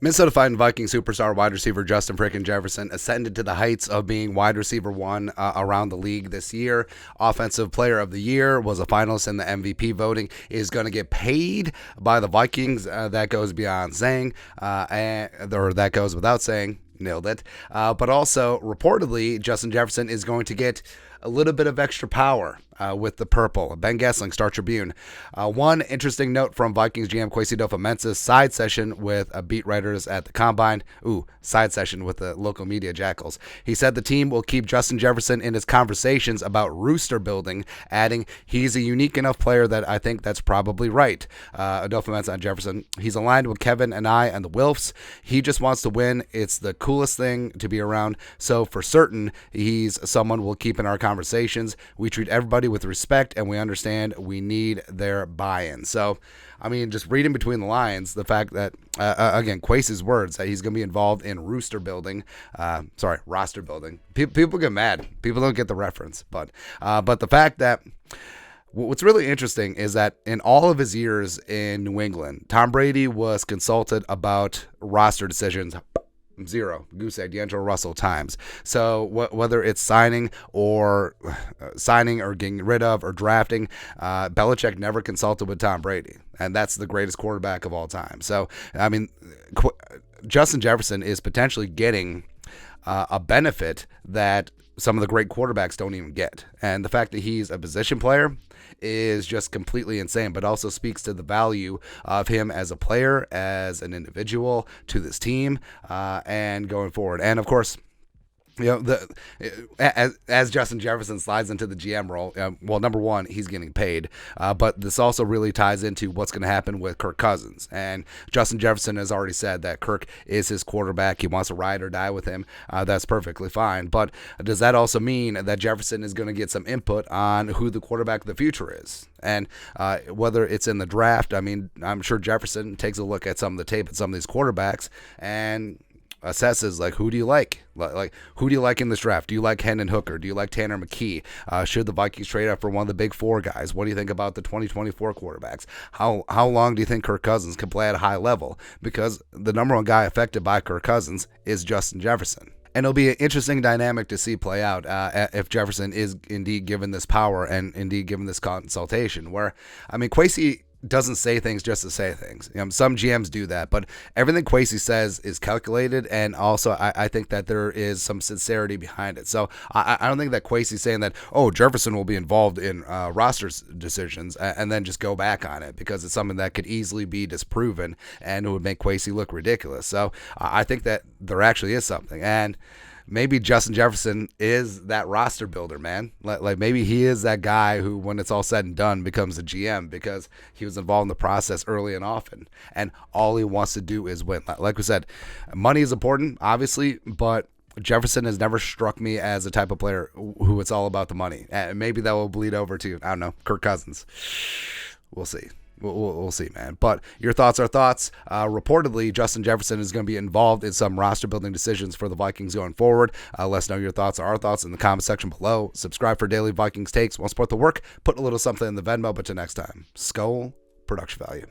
Minnesota Fighting Vikings superstar wide receiver Justin frickin' Jefferson ascended to the heights of being wide receiver one around the league this year. Offensive Player of the Year, was a finalist in the MVP voting, is going to get paid by the Vikings. That goes beyond saying, or that goes without saying. Nailed it. But also, reportedly, Justin Jefferson is going to get a little bit of extra power with the purple. Ben Goessling, Star Tribune. One interesting note from Vikings GM Kwesi Adofo-Mensah's side session with beat writers at the Combine. Side session with the local media jackals. He said the team will keep Justin Jefferson in his conversations about rooster building, adding, he's a unique enough player that I think that's probably right. Adofo-Mensah on Jefferson. He's aligned with Kevin and I and the Wilfs. He just wants to win. It's the coolest thing to be around. So for certain, he's someone we'll keep in our conversations. We treat everybody with respect, and we understand we need their buy-in. So, I mean, just reading between the lines, the fact that, again, Kwesi's words, that he's going to be involved in roster building. People get mad. People don't get the reference. But the fact that what's really interesting is that in all of his years in New England, Tom Brady was consulted about roster decisions. 0. Goose egg, D'Angelo Russell times. So whether it's signing or getting rid of or drafting, Belichick never consulted with Tom Brady, and that's the greatest quarterback of all time. So, I mean, Justin Jefferson is potentially getting a benefit that some of the great quarterbacks don't even get. And the fact that he's a position player is just completely insane, but also speaks to the value of him as a player, as an individual, to this team, and going forward. And of course, you know, as Justin Jefferson slides into the GM role, well, number one, he's getting paid, but this also really ties into what's going to happen with Kirk Cousins. And Justin Jefferson has already said that Kirk is his quarterback. He wants to ride or die with him. That's perfectly fine. But does that also mean that Jefferson is going to get some input on who the quarterback of the future is? And whether it's in the draft, I mean, I'm sure Jefferson takes a look at some of the tape at some of these quarterbacks and assesses, like, who do you like? Like, who do you like in this draft? Do you like Hendon Hooker? Do you like Tanner McKee? Should the Vikings trade up for one of the big four guys? What do you think about the 2024 quarterbacks? How long do you think Kirk Cousins can play at a high level? Because the number one guy affected by Kirk Cousins is Justin Jefferson. And it'll be an interesting dynamic to see play out if Jefferson is indeed given this power and indeed given this consultation. Where, I mean, Kwesi doesn't say things just to say things. You know, some GMs do that, but everything Kwesi says is calculated, and also I think that there is some sincerity behind it. So I don't think that Kwesi's saying that, Jefferson will be involved in roster decisions and then just go back on it, because it's something that could easily be disproven and it would make Kwesi look ridiculous. So I think that there actually is something, and maybe Justin Jefferson is that roster builder, man. Like maybe he is that guy who, when it's all said and done, becomes a GM because he was involved in the process early and often, and all he wants to do is win. Like we said, money is important, obviously, but Jefferson has never struck me as a type of player who it's all about the money. And maybe that will bleed over to, I don't know, Kirk Cousins. We'll see. We'll see, man. But your thoughts are thoughts. Reportedly, Justin Jefferson is going to be involved in some roster building decisions for the Vikings going forward. Let us know your thoughts or our thoughts in the comment section below. Subscribe for daily Vikings takes. Want to support the work? Put a little something in the Venmo. But till next time, Skull Production Value.